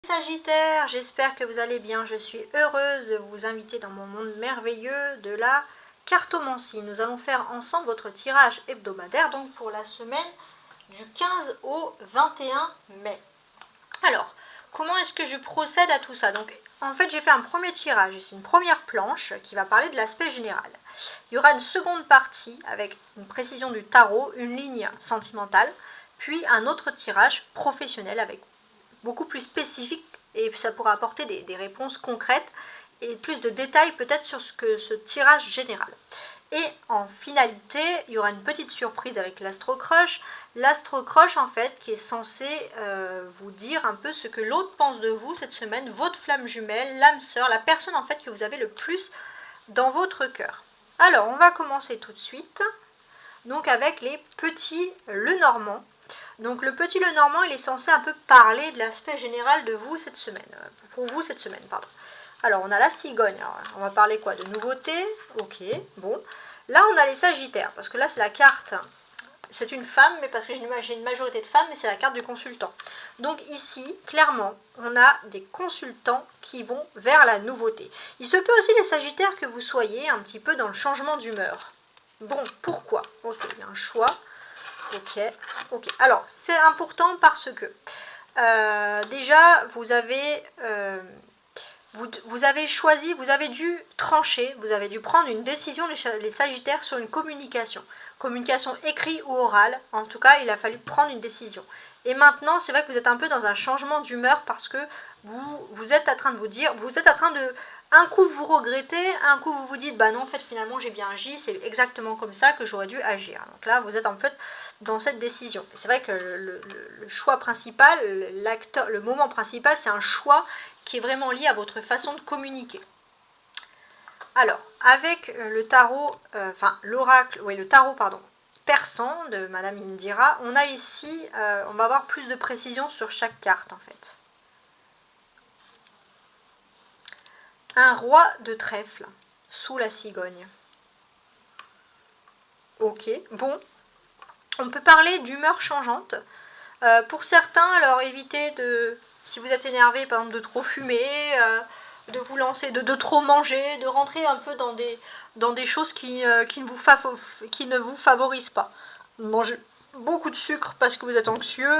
Sagittaire, j'espère que vous allez bien. Je suis heureuse de vous inviter dans mon monde merveilleux de la cartomancie. Nous allons faire ensemble votre tirage hebdomadaire, donc pour la semaine du 15 au 21 mai. Alors, comment est-ce que je procède à tout ça? Donc, en fait, j'ai fait un premier tirage, ici une première planche qui va parler de l'aspect général. Il y aura une seconde partie avec une précision du tarot, une ligne sentimentale, puis un autre tirage professionnel avec beaucoup plus spécifique et ça pourra apporter des réponses concrètes et plus de détails peut-être sur ce tirage général. Et en finalité, il y aura une petite surprise avec l'Astro-Crush. L'Astro-Crush, en fait, qui est censé vous dire un peu ce que l'autre pense de vous cette semaine, votre flamme jumelle, l'âme sœur, la personne en fait que vous avez le plus dans votre cœur. Alors, on va commencer tout de suite, donc avec les petits Lenormand. Donc le petit Lenormand, il est censé un peu parler de l'aspect général de vous cette semaine, pour vous cette semaine, pardon. Alors on a la cigogne, alors, on va parler quoi? De nouveautés, ok, bon. Là on a les Sagittaires, parce que là c'est la carte, c'est une femme, mais parce que j'ai une majorité de femmes, mais c'est la carte du consultant. Donc ici, clairement, on a des consultants qui vont vers la nouveauté. Il se peut aussi les Sagittaires que vous soyez un petit peu dans le changement d'humeur. Bon, pourquoi? Ok, il y a un choix. Ok, ok. Alors, c'est important parce que déjà, vous avez choisi, vous avez dû trancher, vous avez dû prendre une décision, les Sagittaires, sur une communication. Communication écrite ou orale. En tout cas, il a fallu prendre une décision. Et maintenant, c'est vrai que vous êtes un peu dans un changement d'humeur parce que vous êtes en train de vous dire, un coup vous regrettez, un coup vous vous dites, bah non, en fait, finalement, j'ai bien agi, c'est exactement comme ça que j'aurais dû agir. Donc là, vous êtes en fait dans cette décision. C'est vrai que le choix principal, le moment principal, c'est un choix qui est vraiment lié à votre façon de communiquer. Alors, avec le tarot, l'oracle, oui, le tarot, pardon, persan de Madame Indira, on a ici, on va avoir plus de précision sur chaque carte, en fait. Un roi de trèfle sous la cigogne. Ok, bon. On peut parler d'humeur changeante. Pour certains, alors évitez de, si vous êtes énervé, par exemple, de trop fumer, de vous lancer, de trop manger, de rentrer un peu dans des choses qui ne vous favorisent pas. Mangez beaucoup de sucre parce que vous êtes anxieux,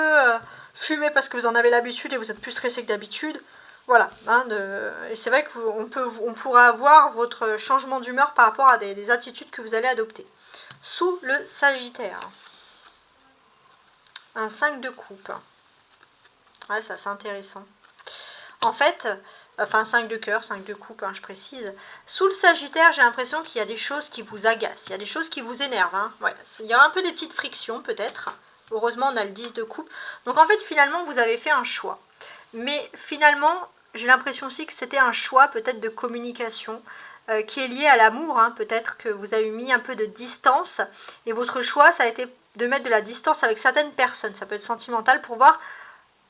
fumer parce que vous en avez l'habitude et vous êtes plus stressé que d'habitude. Voilà, et c'est vrai qu'on pourra avoir votre changement d'humeur par rapport à des attitudes que vous allez adopter. Sous le Sagittaire, un 5 de coupe. Ouais, ça c'est intéressant. En fait, enfin 5 de cœur, 5 de coupe, je précise. Sous le Sagittaire, j'ai l'impression qu'il y a des choses qui vous agacent, il y a des choses qui vous énervent. Ouais, il y a un peu des petites frictions peut-être. Heureusement, on a le 10 de coupe. Donc en fait, finalement, vous avez fait un choix. Mais finalement, j'ai l'impression aussi que c'était un choix peut-être de communication qui est lié à l'amour. Peut-être que vous avez mis un peu de distance. Et votre choix, ça a été de mettre de la distance avec certaines personnes. Ça peut être sentimental pour voir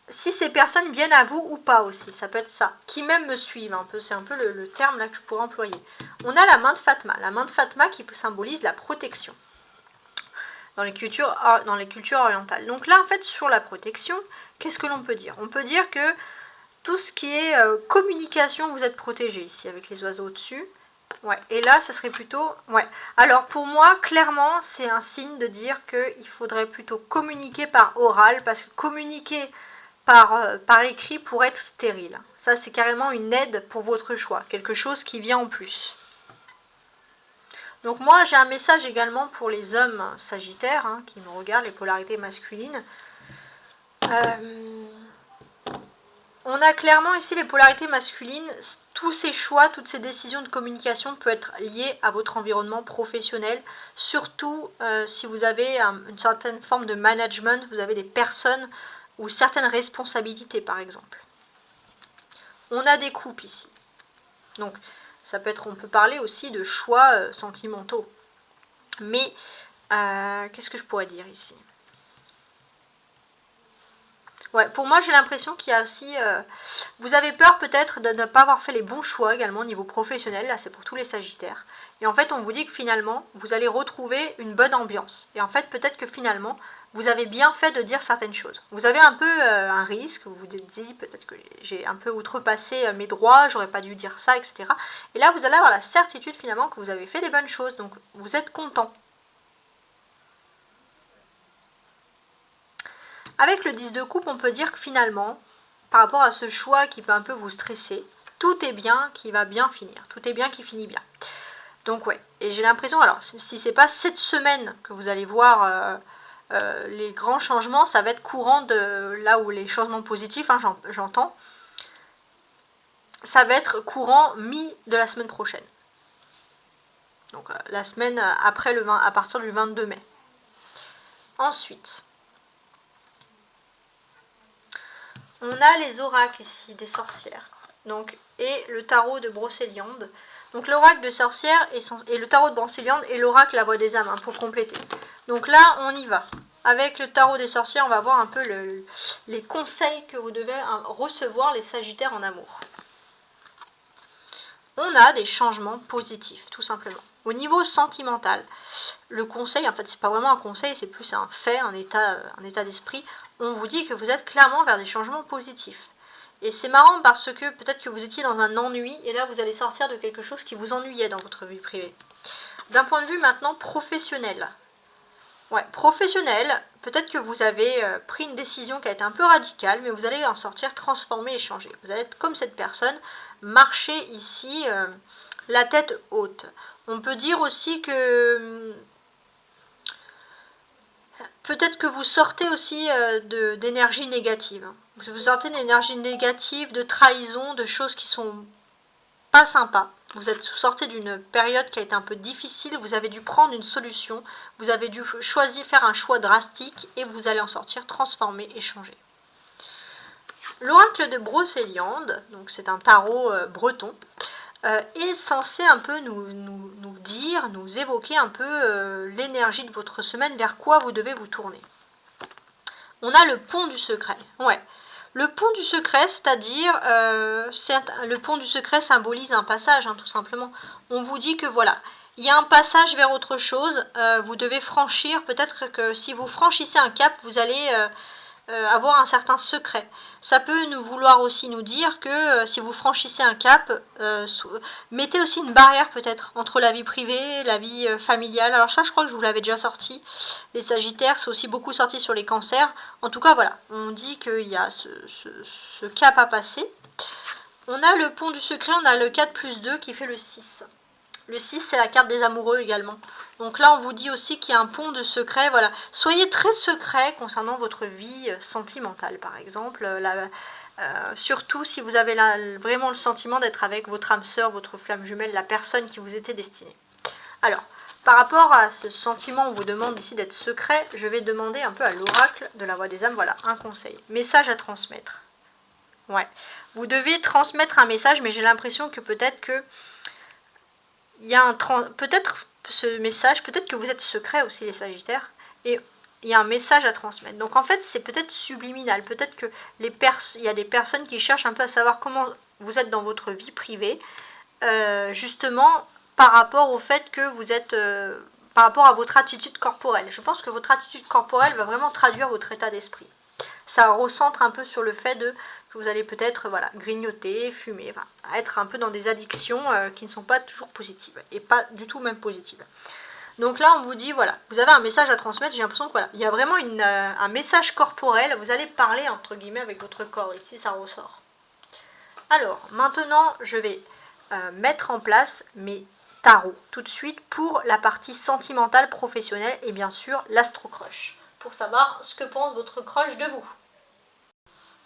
si ces personnes viennent à vous ou pas aussi. Ça peut être ça. Qui même me suivent un peu. C'est un peu le terme là que je pourrais employer. On a la main de Fatma. La main de Fatma qui symbolise la protection. Dans les cultures orientales. Donc là, en fait, sur la protection, qu'est-ce que l'on peut dire? On peut dire que tout ce qui est communication, vous êtes protégé ici, avec les oiseaux au-dessus. Ouais, et là, ça serait plutôt... Ouais. Alors, pour moi, clairement, c'est un signe de dire qu'il faudrait plutôt communiquer par oral, parce que communiquer par écrit pourrait être stérile. Ça, c'est carrément une aide pour votre choix, quelque chose qui vient en plus. Donc moi, j'ai un message également pour les hommes sagittaires qui me regardent, les polarités masculines. On a clairement ici les polarités masculines. Tous ces choix, toutes ces décisions de communication peuvent être liées à votre environnement professionnel. Surtout si vous avez une certaine forme de management, vous avez des personnes ou certaines responsabilités par exemple. On a des couples ici. Donc ça peut être, on peut parler aussi de choix sentimentaux. Mais qu'est-ce que je pourrais dire ici? Ouais, pour moi, j'ai l'impression qu'il y a aussi... vous avez peur peut-être de ne pas avoir fait les bons choix également au niveau professionnel. Là, c'est pour tous les Sagittaires. Et en fait, on vous dit que finalement, vous allez retrouver une bonne ambiance. Et en fait, peut-être que finalement, vous avez bien fait de dire certaines choses. Vous avez un peu un risque, vous vous dites peut-être que j'ai un peu outrepassé mes droits, j'aurais pas dû dire ça, etc. Et là, vous allez avoir la certitude finalement que vous avez fait des bonnes choses, donc vous êtes content. Avec le 10 de coupe, on peut dire que finalement, par rapport à ce choix qui peut un peu vous stresser, tout est bien qui va bien finir, tout est bien qui finit bien. Donc ouais, et j'ai l'impression, alors si c'est pas cette semaine que vous allez voir les grands changements, ça va être courant de là où les changements positifs, hein, j'entends, ça va être courant mi de la semaine prochaine. Donc la semaine après le 20, à partir du 22 mai. Ensuite, on a les oracles ici des sorcières. Donc, et le tarot de Brocéliande. Donc l'oracle de sorcière et le tarot de Brocéliande et l'oracle la voix des âmes, hein, pour compléter. Donc là, on y va. Avec le tarot des sorcières, on va voir un peu les conseils que vous devez recevoir, les sagittaires en amour. On a des changements positifs, tout simplement. Au niveau sentimental, le conseil, en fait, c'est pas vraiment un conseil, c'est plus un fait, un état d'esprit. On vous dit que vous êtes clairement vers des changements positifs. Et c'est marrant parce que peut-être que vous étiez dans un ennui et là vous allez sortir de quelque chose qui vous ennuyait dans votre vie privée. D'un point de vue maintenant professionnel. Ouais, professionnel, peut-être que vous avez pris une décision qui a été un peu radicale, mais vous allez en sortir transformé et changé. Vous allez être comme cette personne, marcher ici la tête haute. On peut dire aussi que peut-être que vous sortez aussi d'énergie négative. Vous sortez d'énergie négative, de trahison, de choses qui sont pas sympas. Vous êtes sortez d'une période qui a été un peu difficile, vous avez dû prendre une solution, vous avez dû faire un choix drastique et vous allez en sortir transformé et changé. L'oracle de Brocéliande, donc c'est un tarot breton, est censé un peu nous évoquer un peu l'énergie de votre semaine, vers quoi vous devez vous tourner. On a le pont du secret. Ouais. Le pont du secret, c'est-à-dire, le pont du secret symbolise un passage, hein, tout simplement. On vous dit que voilà, il y a un passage vers autre chose, vous devez franchir, peut-être que si vous franchissez un cap, vous allez avoir un certain secret. Ça peut nous vouloir aussi nous dire que si vous franchissez un cap, mettez aussi une barrière peut-être entre la vie privée, la vie familiale. Alors ça, je crois que je vous l'avais déjà sorti. Les sagittaires, c'est aussi beaucoup sorti sur les cancers. En tout cas, voilà, on dit qu'il y a ce cap à passer. On a le pont du secret, on a le 4+2 qui fait le 6. Le 6, c'est la carte des amoureux également. Donc là, on vous dit aussi qu'il y a un pont de secret. Voilà. Soyez très secret concernant votre vie sentimentale, par exemple. Surtout si vous avez vraiment le sentiment d'être avec votre âme sœur, votre flamme jumelle, la personne qui vous était destinée. Alors, par rapport à ce sentiment, on vous demande ici d'être secret, je vais demander un peu à l'oracle de la voix des âmes, voilà, un conseil. Message à transmettre. Ouais. Vous devez transmettre un message, mais j'ai l'impression que peut-être que il y a peut-être ce message, peut-être que vous êtes secret aussi les sagittaires, et il y a un message à transmettre. Donc en fait c'est peut-être subliminal, peut-être que il y a des personnes qui cherchent un peu à savoir comment vous êtes dans votre vie privée, justement par rapport au fait que vous êtes, par rapport à votre attitude corporelle. Je pense que votre attitude corporelle va vraiment traduire votre état d'esprit. Ça recentre un peu sur le fait que vous allez peut-être voilà, grignoter, fumer, enfin, être un peu dans des addictions qui ne sont pas toujours positives et pas du tout même positives. Donc là, on vous dit, voilà, vous avez un message à transmettre, j'ai l'impression que voilà, il y a vraiment un message corporel, vous allez parler entre guillemets avec votre corps, ici ça ressort. Alors, maintenant, je vais mettre en place mes tarots tout de suite pour la partie sentimentale, professionnelle et bien sûr l'astro-crush, pour savoir ce que pense votre crush de vous.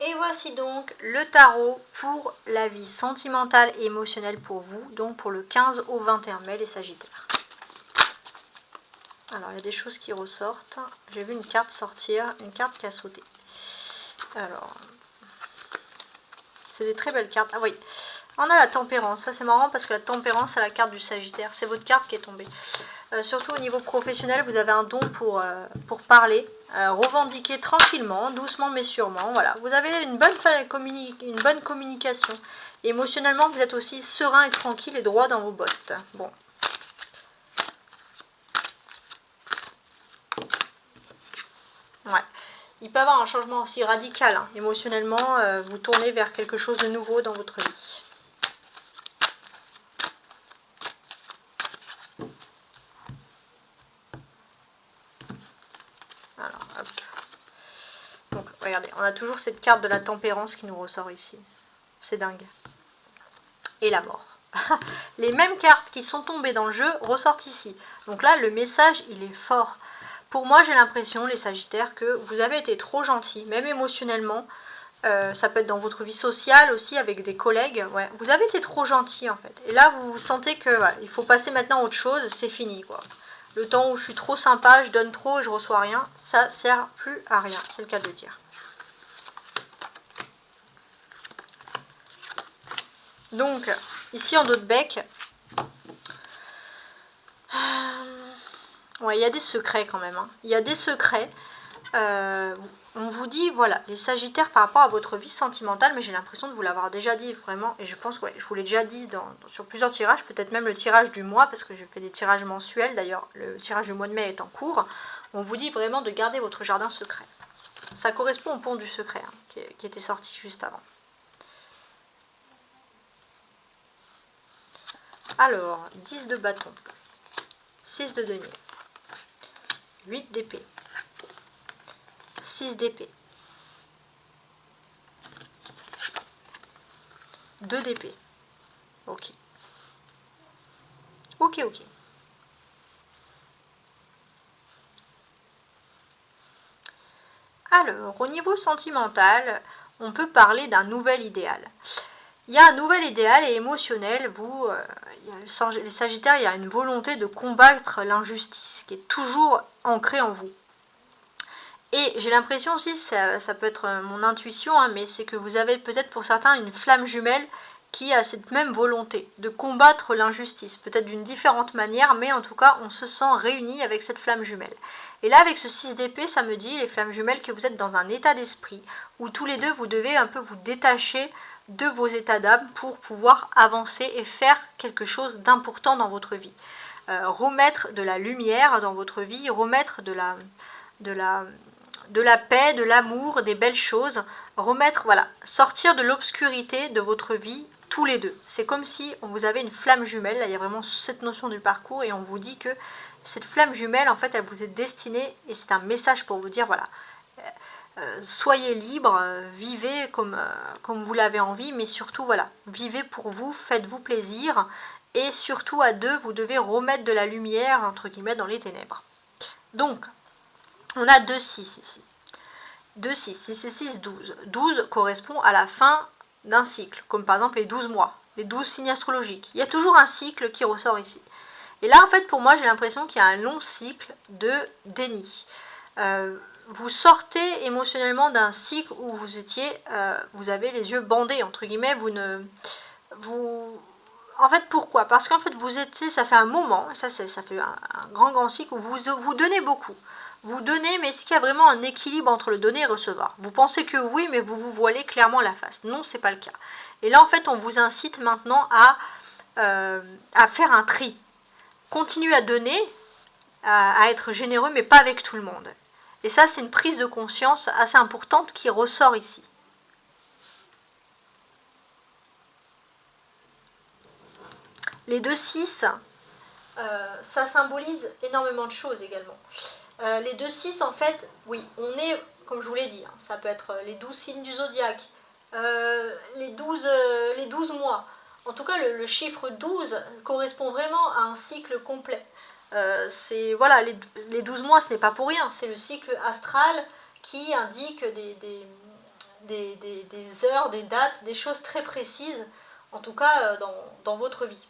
Et voici donc le tarot pour la vie sentimentale et émotionnelle pour vous, donc pour le 15 au 21 mai les sagittaires. Alors il y a des choses qui ressortent, j'ai vu une carte sortir, une carte qui a sauté. Alors, c'est des très belles cartes, ah oui, on a la tempérance, ça c'est marrant parce que la tempérance c'est la carte du sagittaire, c'est votre carte qui est tombée. Surtout au niveau professionnel, vous avez un don pour parler, revendiquer tranquillement, doucement mais sûrement. Voilà, vous avez une bonne communication. Émotionnellement, vous êtes aussi serein et tranquille et droit dans vos bottes. Bon. il peut y avoir un changement aussi radical, hein. Émotionnellement, vous tournez vers quelque chose de nouveau dans votre vie. Alors, hop. Donc, regardez, on a toujours cette carte de la tempérance qui nous ressort ici. C'est dingue. Et la mort. Les mêmes cartes qui sont tombées dans le jeu ressortent ici. Donc là, le message, il est fort. Pour moi, j'ai l'impression, les Sagittaires, que vous avez été trop gentils, même émotionnellement. Ça peut être dans votre vie sociale aussi, avec des collègues. Ouais, vous avez été trop gentils, en fait. Et là, vous sentez que voilà, il faut passer maintenant à autre chose, c'est fini, quoi. Le temps où je suis trop sympa, je donne trop et je reçois rien, ça sert plus à rien, c'est le cas de le dire. Donc, ici en dos de bec, ouais, il y a des secrets quand même, hein. Il y a des secrets. On vous dit, voilà, les Sagittaires par rapport à votre vie sentimentale, mais j'ai l'impression de vous l'avoir déjà dit vraiment, et je pense que ouais, je vous l'ai déjà dit sur plusieurs tirages, peut-être même le tirage du mois, parce que je fais des tirages mensuels, d'ailleurs le tirage du mois de mai est en cours. On vous dit vraiment de garder votre jardin secret. Ça correspond au pont du secret, hein, qui était sorti juste avant. Alors, 10 de bâton, 6 de denier, 8 d'épée, 6 d'épée, 2 d'épée. Ok. Ok, ok. Alors, au niveau sentimental, on peut parler d'un nouvel idéal. Il y a un nouvel idéal et émotionnel. Vous, les Sagittaires, il y a une volonté de combattre l'injustice qui est toujours ancrée en vous. Et j'ai l'impression aussi, ça peut être mon intuition, hein, mais c'est que vous avez peut-être pour certains une flamme jumelle qui a cette même volonté de combattre l'injustice, peut-être d'une différente manière, mais en tout cas on se sent réunis avec cette flamme jumelle. Et là avec ce 6 d'épée, ça me dit, les flammes jumelles, que vous êtes dans un état d'esprit où tous les deux vous devez un peu vous détacher de vos états d'âme pour pouvoir avancer et faire quelque chose d'important dans votre vie. Remettre de la lumière dans votre vie, remettre de la paix, de l'amour, des belles choses, remettre, voilà, sortir de l'obscurité de votre vie tous les deux. C'est comme si on vous avait une flamme jumelle, là il y a vraiment cette notion du parcours et on vous dit que cette flamme jumelle, en fait, elle vous est destinée et c'est un message pour vous dire, voilà, soyez libre, vivez comme vous l'avez envie, mais surtout, voilà, vivez pour vous, faites-vous plaisir et surtout à deux, vous devez remettre de la lumière, entre guillemets, dans les ténèbres. Donc, on a 2-6 ici. 2-6, 6 et 6, 12. 12 correspond à la fin d'un cycle, comme par exemple les 12 mois, les 12 signes astrologiques. Il y a toujours un cycle qui ressort ici. Et là, en fait, pour moi, j'ai l'impression qu'il y a un long cycle de déni. Vous sortez émotionnellement d'un cycle où vous étiez, vous avez les yeux bandés, entre guillemets, en fait, pourquoi? Parce qu'en fait, vous étiez, ça fait un moment, ça fait un grand cycle où vous donnez beaucoup. Vous donnez, mais est-ce qu'il y a vraiment un équilibre entre le donner et recevoir? Vous pensez que oui, mais vous vous voilez clairement la face. Non, c'est pas le cas. Et là, en fait, on vous incite maintenant à faire un tri. Continuez à donner, à être généreux, mais pas avec tout le monde. Et ça, c'est une prise de conscience assez importante qui ressort ici. Les 2-6, ça symbolise énormément de choses également. Les 2-6, en fait, oui, on est, comme je vous l'ai dit, hein, ça peut être les 12 signes du zodiaque, les 12 mois. En tout cas, le chiffre 12 correspond vraiment à un cycle complet. Voilà, les 12 mois, ce n'est pas pour rien, c'est le cycle astral qui indique des heures, des dates, des choses très précises, en tout cas dans votre vie.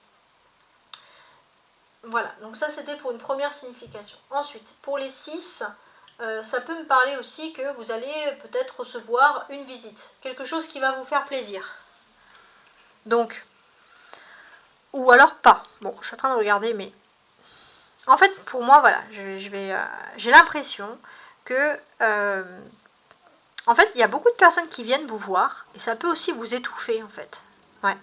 Voilà, donc ça c'était pour une première signification. Ensuite, pour les 6, ça peut me parler aussi que vous allez peut-être recevoir une visite, quelque chose qui va vous faire plaisir. Donc, ou alors pas. Bon, je suis en train de regarder, mais en fait, pour moi, voilà, j'ai l'impression que, en fait, il y a beaucoup de personnes qui viennent vous voir, et ça peut aussi vous étouffer, en fait. Ouais.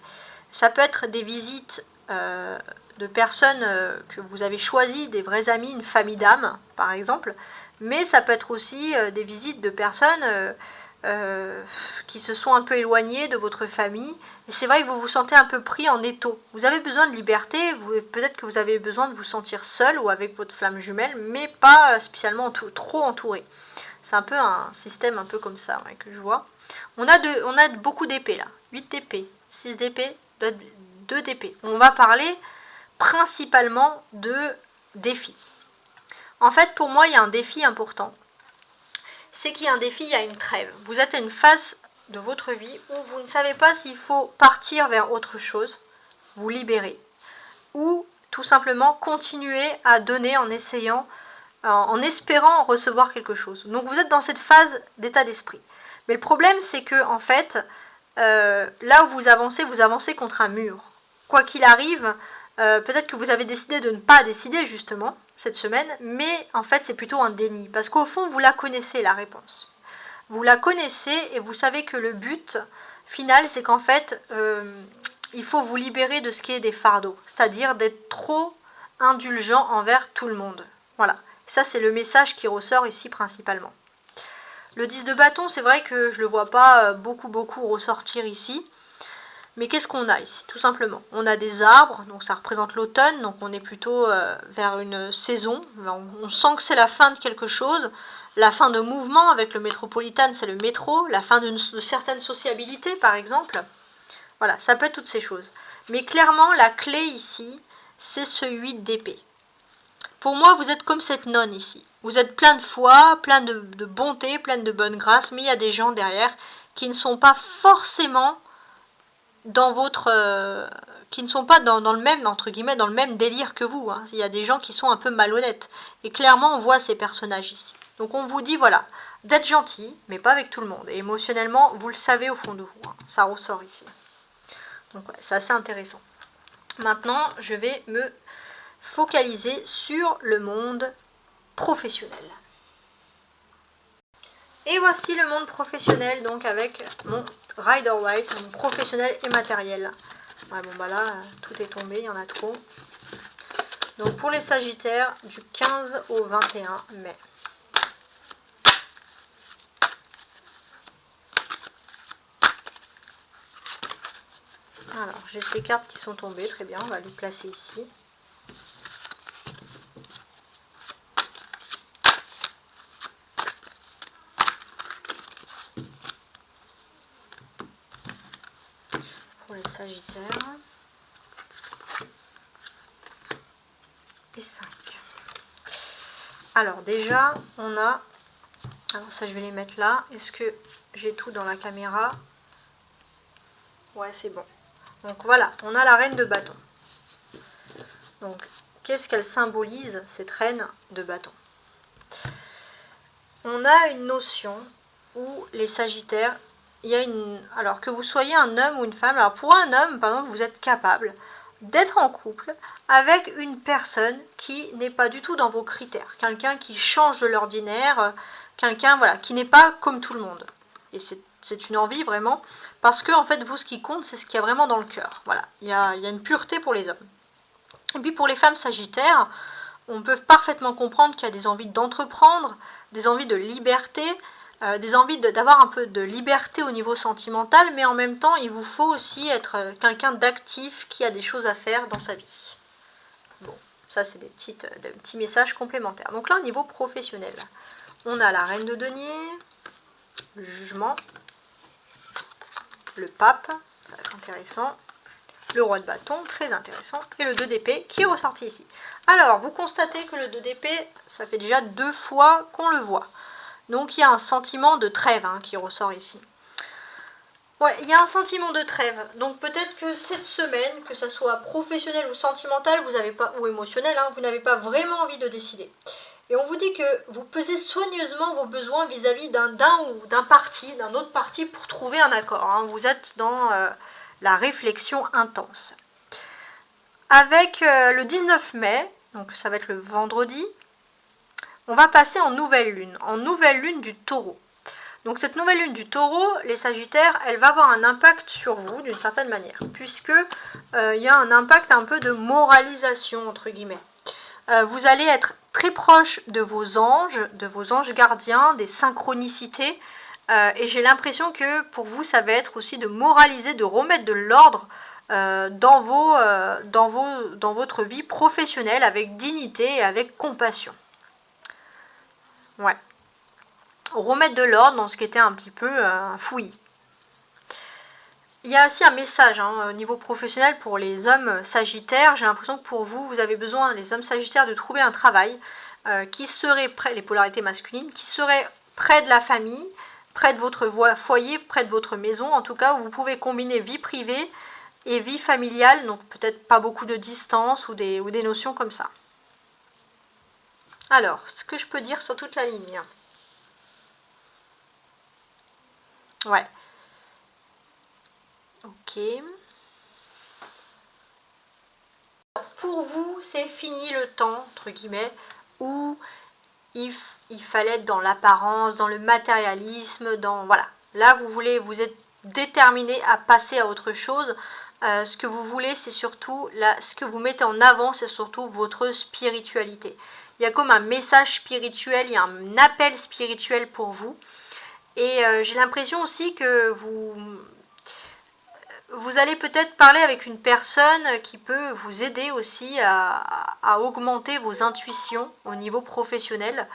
Ça peut être des visites de personnes que vous avez choisies, des vrais amis, une famille d'âme, par exemple, mais ça peut être aussi des visites de personnes qui se sont un peu éloignées de votre famille, et c'est vrai que vous vous sentez un peu pris en étau. Vous avez besoin de liberté, peut-être que vous avez besoin de vous sentir seul ou avec votre flamme jumelle, mais pas spécialement trop entouré. C'est un peu un système un peu comme ça, ouais, que je vois. On a beaucoup d'épées là, 8 d'épées, 6 d'épées, 2 d'épées. On va parler principalement de défis. En fait, pour moi, il y a un défi important. C'est qu'il y a un défi, il y a une trêve. Vous êtes à une phase de votre vie où vous ne savez pas s'il faut partir vers autre chose, vous libérer, ou tout simplement continuer à donner en essayant, en espérant recevoir quelque chose. Donc vous êtes dans cette phase d'état d'esprit. Mais le problème, c'est que en fait, là où vous avancez contre un mur. Quoi qu'il arrive, peut-être que vous avez décidé de ne pas décider justement cette semaine, mais en fait c'est plutôt un déni, parce qu'au fond vous la connaissez la réponse. Vous la connaissez et vous savez que le but final c'est qu'en fait il faut vous libérer de ce qui est des fardeaux, c'est-à-dire d'être trop indulgent envers tout le monde. Voilà, ça c'est le message qui ressort ici principalement. Le 10 de bâton, c'est vrai que je ne le vois pas beaucoup ressortir ici. Mais qu'est-ce qu'on a ici? Tout simplement, on a des arbres, donc ça représente l'automne, donc on est plutôt vers une saison. On sent que c'est la fin de quelque chose, la fin de mouvement. Avec le métropolitain, c'est le métro, la fin de certaines sociabilités par exemple. Voilà, ça peut être toutes ces choses. Mais clairement, la clé ici, c'est ce 8 d'épée. Pour moi, vous êtes comme cette nonne ici. Vous êtes plein de foi, plein de bonté, plein de bonne grâce, mais il y a des gens derrière qui ne sont pas forcément dans votre qui ne sont pas dans le même, entre guillemets, dans le même délire que vous, hein. Il y a des gens qui sont un peu malhonnêtes, et clairement on voit ces personnages ici. Donc on vous dit voilà, d'être gentil, mais pas avec tout le monde, et émotionnellement vous le savez au fond de vous, hein. Ça ressort ici. Donc ouais, c'est assez intéressant. Maintenant je vais me focaliser sur le monde professionnel. Et voici le monde professionnel, donc avec mon Rider White, mon professionnel et matériel. Ouais, bon bah là, tout est tombé, il y en a trop. Donc pour les Sagittaires, du 15 au 21 mai. Alors, j'ai ces cartes qui sont tombées, très bien, on va les placer ici. Pour les Sagittaires. Et 5. Alors déjà, on a... Alors ça, je vais les mettre là. Est-ce que j'ai tout dans la caméra? Ouais, c'est bon. Donc voilà, on a la reine de bâton. Donc, qu'est-ce qu'elle symbolise, cette reine de bâton? On a une notion où les Sagittaires, il y a une... Alors, que vous soyez un homme ou une femme, alors pour un homme, par exemple, vous êtes capable d'être en couple avec une personne qui n'est pas du tout dans vos critères. Quelqu'un qui change de l'ordinaire, quelqu'un voilà, qui n'est pas comme tout le monde. Et c'est une envie vraiment, parce que en fait, vous, ce qui compte, c'est ce qu'il y a vraiment dans le cœur. Voilà, il y a une pureté pour les hommes. Et puis pour les femmes Sagittaires, on peut parfaitement comprendre qu'il y a des envies d'entreprendre, des envies de liberté, des envies d'avoir un peu de liberté au niveau sentimental, mais en même temps, il vous faut aussi être quelqu'un d'actif qui a des choses à faire dans sa vie. Bon, ça c'est des petits messages complémentaires. Donc là, au niveau professionnel, on a la reine de denier, le jugement, le pape, ça va être intéressant, le roi de bâton, très intéressant, et le 2 d'épée qui est ressorti ici. Alors, vous constatez que le 2 d'épée, ça fait déjà 2 fois qu'on le voit. Donc, il y a un sentiment de trêve qui ressort ici. Ouais, il y a un sentiment de trêve. Donc, peut-être que cette semaine, que ça soit professionnel ou sentimental, vous n'avez pas, ou émotionnel, vous n'avez pas vraiment envie de décider. Et on vous dit que vous pesez soigneusement vos besoins vis-à-vis d'un autre parti pour trouver un accord. Vous êtes dans la réflexion intense. Avec le 19 mai, donc ça va être le vendredi, on va passer en nouvelle lune du taureau. Donc cette nouvelle lune du taureau, les Sagittaires, elle va avoir un impact sur vous d'une certaine manière, puisque il y a un impact un peu de moralisation, entre guillemets. Vous allez être très proche de vos anges gardiens, des synchronicités. Et j'ai l'impression que pour vous, ça va être aussi de moraliser, de remettre de l'ordre dans votre vie professionnelle avec dignité et avec compassion. Ouais. Remettre de l'ordre dans ce qui était un petit peu fouillis. Il y a aussi un message au niveau professionnel pour les hommes sagittaires. J'ai l'impression que pour vous, vous avez besoin, les hommes sagittaires, de trouver un travail qui serait près, les polarités masculines, qui serait près de la famille, près de votre foyer, près de votre maison, en tout cas, où vous pouvez combiner vie privée et vie familiale, donc peut-être pas beaucoup de distance ou des notions comme ça. Alors, ce que je peux dire sur toute la ligne. Ouais. Ok. Pour vous, c'est fini le temps, entre guillemets, où il fallait être dans l'apparence, dans le matérialisme, dans... Voilà. Là, vous êtes déterminé à passer à autre chose. Ce que vous voulez, c'est surtout... ce que vous mettez en avant, c'est surtout votre spiritualité. Il y a comme un message spirituel, il y a un appel spirituel pour vous. Et j'ai l'impression aussi que vous allez peut-être parler avec une personne qui peut vous aider aussi à augmenter vos intuitions au niveau professionnel.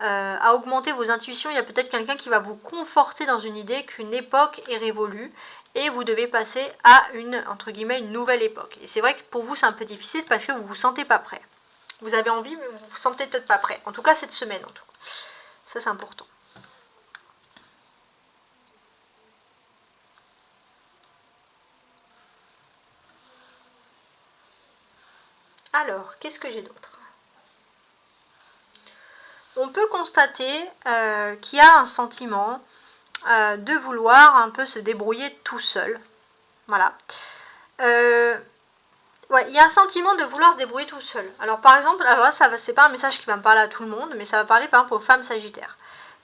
À augmenter vos intuitions, il y a peut-être quelqu'un qui va vous conforter dans une idée qu'une époque est révolue et vous devez passer à entre guillemets, une nouvelle époque. Et c'est vrai que pour vous, c'est un peu difficile parce que vous ne vous sentez pas prêt. Vous avez envie, mais vous ne vous sentez peut-être pas prêt. En tout cas, cette semaine, en tout cas. Ça, c'est important. Alors, qu'est-ce que j'ai d'autre? On peut constater qu'il y a un sentiment de vouloir un peu se débrouiller tout seul. Voilà. Ouais, il y a un sentiment de vouloir se débrouiller tout seul. Alors par exemple, alors là, c'est pas un message qui va me parler à tout le monde, mais ça va parler par exemple aux femmes sagittaires.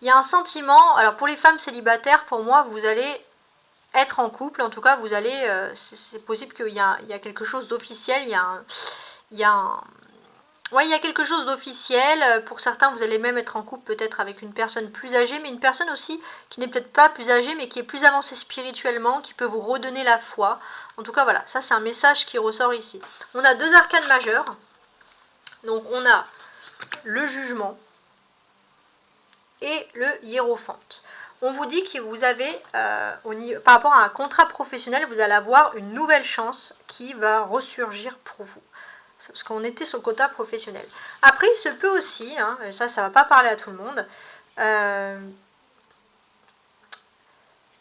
Il y a un sentiment, alors pour les femmes célibataires, pour moi, vous allez être en couple, en tout cas, vous allez, c'est possible qu'il y a quelque chose d'officiel, il y a quelque chose d'officiel. Pour certains, vous allez même être en couple peut-être avec une personne plus âgée, mais une personne aussi qui n'est peut-être pas plus âgée, mais qui est plus avancée spirituellement, qui peut vous redonner la foi. En tout cas, voilà, ça c'est un message qui ressort ici. On a deux arcanes majeures. Donc on a le jugement et le hiérophante. On vous dit que vous avez, par rapport à un contrat professionnel, vous allez avoir une nouvelle chance qui va ressurgir pour vous. Parce qu'on était sur le quota professionnel. Après, il se peut aussi, ça ne va pas parler à tout le monde,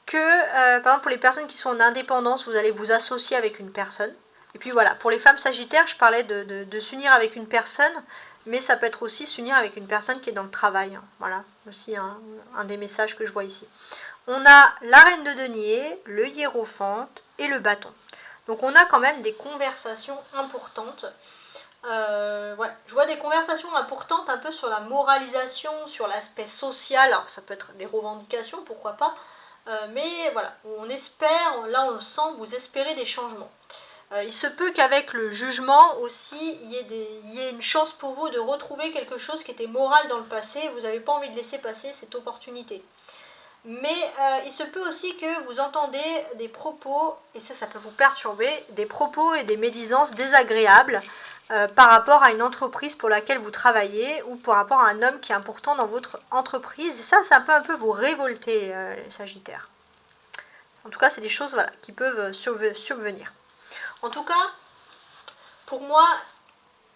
que, par exemple, pour les personnes qui sont en indépendance, vous allez vous associer avec une personne. Et puis voilà, pour les femmes sagittaires, je parlais de s'unir avec une personne, mais ça peut être aussi s'unir avec une personne qui est dans le travail. Voilà, aussi un des messages que je vois ici. On a la reine de denier, le hiérophante et le bâton. Donc on a quand même des conversations importantes. Ouais, je vois des conversations importantes un peu sur la moralisation, sur l'aspect social. Alors ça peut être des revendications, pourquoi pas. Mais voilà, on espère, là on le sent, vous espérez des changements. Il se peut qu'avec le jugement aussi, il y ait une chance pour vous de retrouver quelque chose qui était moral dans le passé. Vous n'avez pas envie de laisser passer cette opportunité. Mais il se peut aussi que vous entendez des propos, et ça peut vous perturber, des propos et des médisances désagréables par rapport à une entreprise pour laquelle vous travaillez ou par rapport à un homme qui est important dans votre entreprise. Et ça peut un peu vous révolter, les Sagittaires. En tout cas, c'est des choses voilà, qui peuvent survenir. En tout cas, pour moi,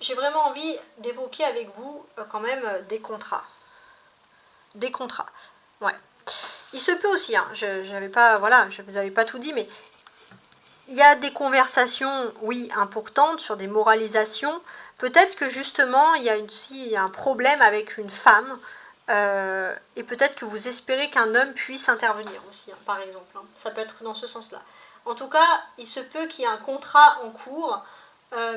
j'ai vraiment envie d'évoquer avec vous quand même des contrats. Des contrats, ouais. Il se peut aussi, je ne vous avais pas tout dit, mais il y a des conversations, oui, importantes sur des moralisations. Peut-être que justement, il y a un problème avec une femme, et peut-être que vous espérez qu'un homme puisse intervenir aussi, par exemple. Ça peut être dans ce sens-là. En tout cas, il se peut qu'il y ait un contrat en cours,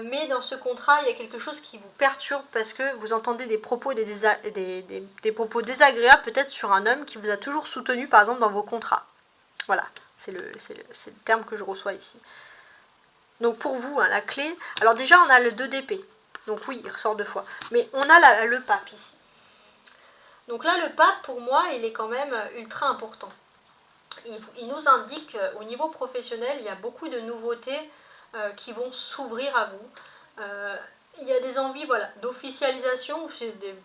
mais dans ce contrat, il y a quelque chose qui vous perturbe parce que vous entendez des propos, des propos désagréables peut-être sur un homme qui vous a toujours soutenu, par exemple, dans vos contrats. Voilà, c'est le terme que je reçois ici. Donc pour vous, la clé... Alors déjà, on a le 2 d'épée. Donc oui, il ressort 2 fois. Mais on a le pape ici. Donc là, le pape, pour moi, il est quand même ultra important. Il nous indique qu'au niveau professionnel, il y a beaucoup de nouveautés qui vont s'ouvrir à vous. Il y a des envies d'officialisation,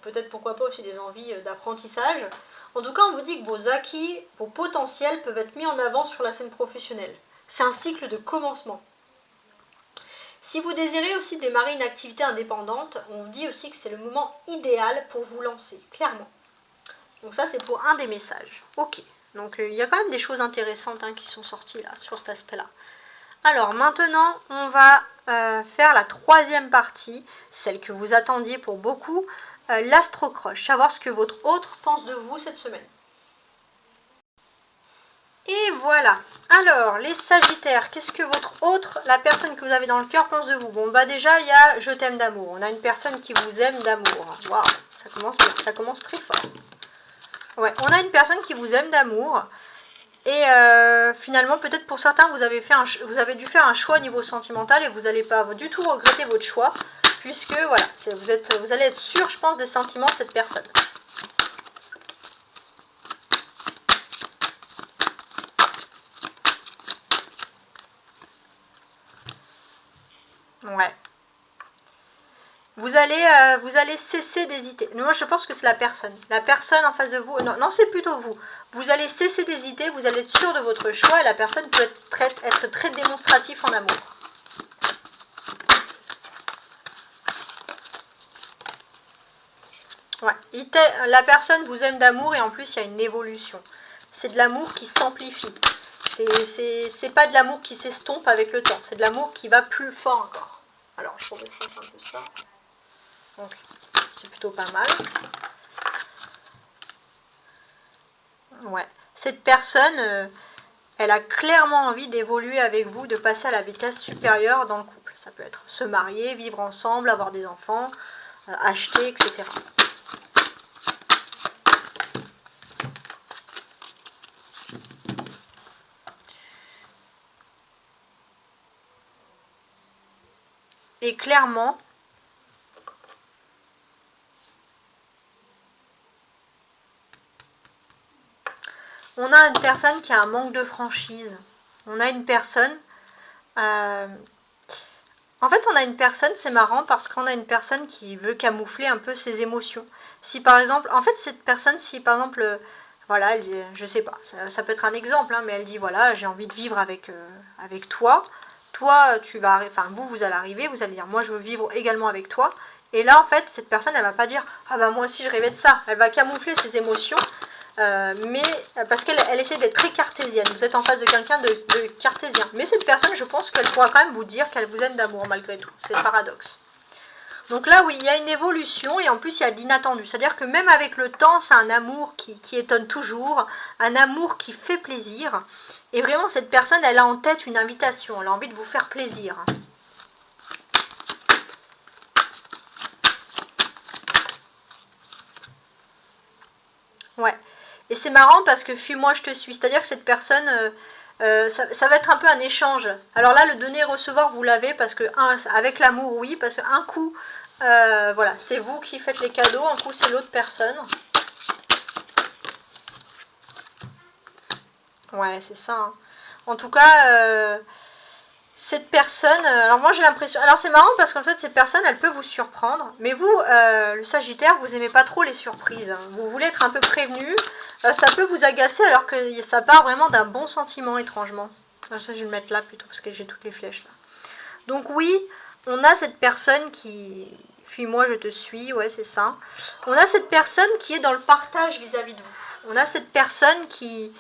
peut-être pourquoi pas aussi des envies d'apprentissage. En tout cas, on vous dit que vos acquis, vos potentiels peuvent être mis en avant sur la scène professionnelle. C'est un cycle de commencement. Si vous désirez aussi démarrer une activité indépendante, on vous dit aussi que c'est le moment idéal pour vous lancer, clairement. Donc ça, c'est pour un des messages. Ok, donc il y a quand même des choses intéressantes qui sont sorties là, sur cet aspect-là. Alors maintenant, on va faire la 3e partie, celle que vous attendiez pour beaucoup, l'astrocroche, savoir ce que votre autre pense de vous cette semaine. Et voilà. Alors, les Sagittaires, qu'est-ce que votre autre, la personne que vous avez dans le cœur, pense de vous? Bon, bah déjà, il y a je t'aime d'amour. On a une personne qui vous aime d'amour. Waouh, ça commence bien, ça commence très fort. Ouais, on a une personne qui vous aime d'amour. Et finalement, peut-être pour certains, vous avez dû faire un choix au niveau sentimental et vous n'allez pas du tout regretter votre choix. Puisque, voilà, vous allez être sûr, je pense, des sentiments de cette personne. Ouais. Vous allez cesser d'hésiter. Moi, je pense que c'est la personne. La personne en face de vous. Non, c'est plutôt vous. Vous allez cesser d'hésiter, vous allez être sûr de votre choix et la personne peut être très démonstratif en amour. Ouais. La personne vous aime d'amour et en plus, il y a une évolution. C'est de l'amour qui s'amplifie. C'est pas de l'amour qui s'estompe avec le temps. C'est de l'amour qui va plus fort encore. Alors, je remettrai un peu ça. Donc, c'est plutôt pas mal. Ouais. Cette personne, elle a clairement envie d'évoluer avec vous, de passer à la vitesse supérieure dans le couple. Ça peut être se marier, vivre ensemble, avoir des enfants, acheter, etc. Et clairement, on a une personne qui a un manque de franchise. On a une personne... en fait, on a une personne, c'est marrant, parce qu'on a une personne qui veut camoufler un peu ses émotions. Si par exemple... En fait, cette personne, si par exemple... voilà, elle dit, je sais pas, ça peut être un exemple, mais elle dit, voilà, j'ai envie de vivre avec toi. Toi, vous allez arriver, vous allez dire, moi, je veux vivre également avec toi. Et là, en fait, cette personne, elle va pas dire, ah bah moi aussi, je rêvais de ça. Elle va camoufler ses émotions. Mais parce qu'elle essaie d'être très cartésienne. Vous êtes en face de quelqu'un de cartésien. Mais cette personne, je pense qu'elle pourra quand même vous dire qu'elle vous aime d'amour malgré tout. C'est le paradoxe. Donc là, oui, il y a une évolution et en plus, il y a de l'inattendu. C'est-à-dire que même avec le temps, c'est un amour qui étonne toujours, un amour qui fait plaisir. Et vraiment, cette personne, elle a en tête une invitation. Elle a envie de vous faire plaisir. Ouais. Et c'est marrant parce que fuis-moi, je te suis. C'est-à-dire que cette personne, ça va être un peu un échange. Alors là, le donner-recevoir, vous l'avez parce que, avec l'amour, oui, parce qu'un coup, voilà, c'est vous qui faites les cadeaux, un coup, c'est l'autre personne. Ouais, c'est ça. Hein. En tout cas, cette personne, alors moi j'ai l'impression, alors c'est marrant parce qu'en fait cette personne elle peut vous surprendre, mais vous, le Sagittaire, vous aimez pas trop les surprises, hein. Vous voulez être un peu prévenu, ça peut vous agacer alors que ça part vraiment d'un bon sentiment étrangement. Alors ça je vais le mettre là plutôt parce que j'ai toutes les flèches là. Donc oui, on a cette personne qui, fuis-moi je te suis, ouais c'est ça. On a cette personne qui est dans le partage vis-à-vis de vous. On a cette personne qui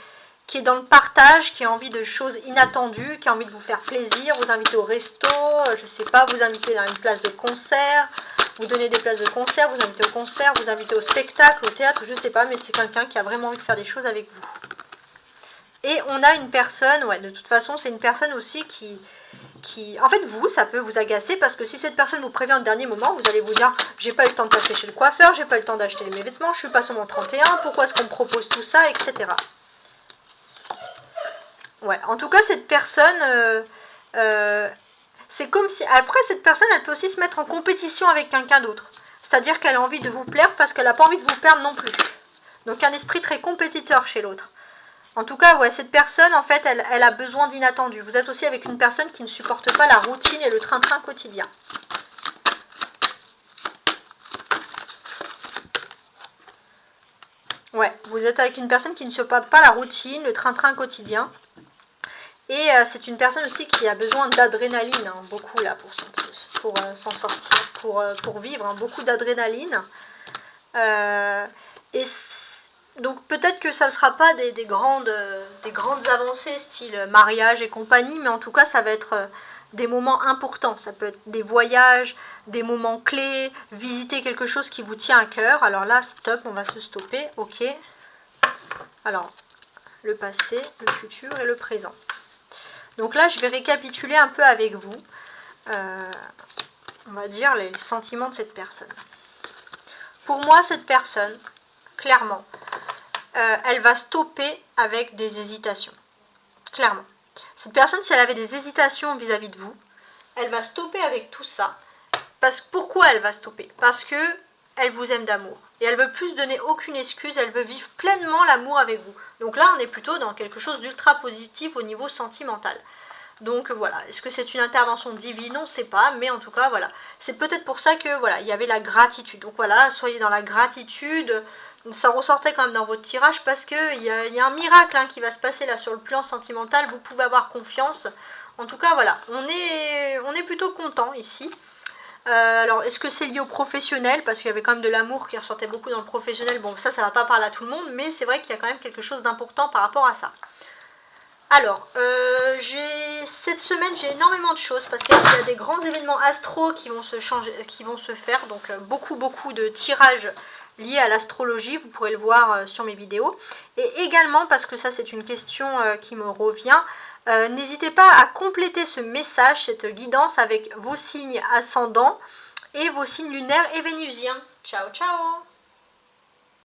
est dans le partage, qui a envie de choses inattendues, qui a envie de vous faire plaisir, vous inviter au resto, je sais pas, vous inviter dans une place de concert, vous donner des places de concert, vous inviter au concert, vous inviter au spectacle, au théâtre, je sais pas, mais c'est quelqu'un qui a vraiment envie de faire des choses avec vous. Et on a une personne, ouais, de toute façon, c'est une personne aussi qui... En fait, vous, ça peut vous agacer parce que si cette personne vous prévient au dernier moment, vous allez vous dire « J'ai pas eu le temps de passer chez le coiffeur, j'ai pas eu le temps d'acheter mes vêtements, je suis pas sur mon 31, pourquoi est-ce qu'on me propose tout ça, etc. » Ouais, en tout cas, cette personne, c'est comme si... Après, cette personne, elle peut aussi se mettre en compétition avec quelqu'un d'autre. C'est-à-dire qu'elle a envie de vous plaire parce qu'elle n'a pas envie de vous perdre non plus. Donc un esprit très compétiteur chez l'autre. En tout cas, ouais, cette personne, en fait, elle a besoin d'inattendu. Vous êtes aussi avec une personne qui ne supporte pas la routine et le train-train quotidien. Ouais, vous êtes avec une personne qui ne supporte pas la routine, le train-train quotidien. Et c'est une personne aussi qui a besoin d'adrénaline, hein, beaucoup là, pour s'en sortir, pour vivre, hein, beaucoup d'adrénaline. Donc peut-être que ça ne sera pas des grandes avancées, style mariage et compagnie, mais en tout cas ça va être des moments importants. Ça peut être des voyages, des moments clés, visiter quelque chose qui vous tient à cœur. Alors là, stop, on va se stopper, ok. Alors, le passé, le futur et le présent. Donc là, je vais récapituler un peu avec vous, on va dire, les sentiments de cette personne. Pour moi, cette personne, clairement, elle va stopper avec des hésitations. Clairement. Cette personne, si elle avait des hésitations vis-à-vis de vous, elle va stopper avec tout ça. Pourquoi elle va stopper? Parce que elle vous aime d'amour. Et elle veut plus donner aucune excuse, elle veut vivre pleinement l'amour avec vous. Donc là, on est plutôt dans quelque chose d'ultra positif au niveau sentimental. Donc voilà, est-ce que c'est une intervention divine? On ne sait pas, mais en tout cas, voilà. C'est peut-être pour ça que, voilà, il y avait la gratitude. Donc voilà, soyez dans la gratitude. Ça ressortait quand même dans votre tirage parce qu'il y a un miracle, hein, qui va se passer là sur le plan sentimental. Vous pouvez avoir confiance. En tout cas, voilà, on est plutôt content ici. Alors, est-ce que c'est lié au professionnel? Parce qu'il y avait quand même de l'amour qui ressortait beaucoup dans le professionnel. Bon, ça va pas parler à tout le monde, mais c'est vrai qu'il y a quand même quelque chose d'important par rapport à ça. Alors, cette semaine, j'ai énormément de choses parce qu'il y a des grands événements astro qui vont se faire. Donc, beaucoup de tirages liés à l'astrologie. Vous pourrez le voir sur mes vidéos. Et également, parce que ça, c'est une question qui me revient, n'hésitez pas à compléter ce message, cette guidance avec vos signes ascendants et vos signes lunaires et vénusiens. Ciao, ciao!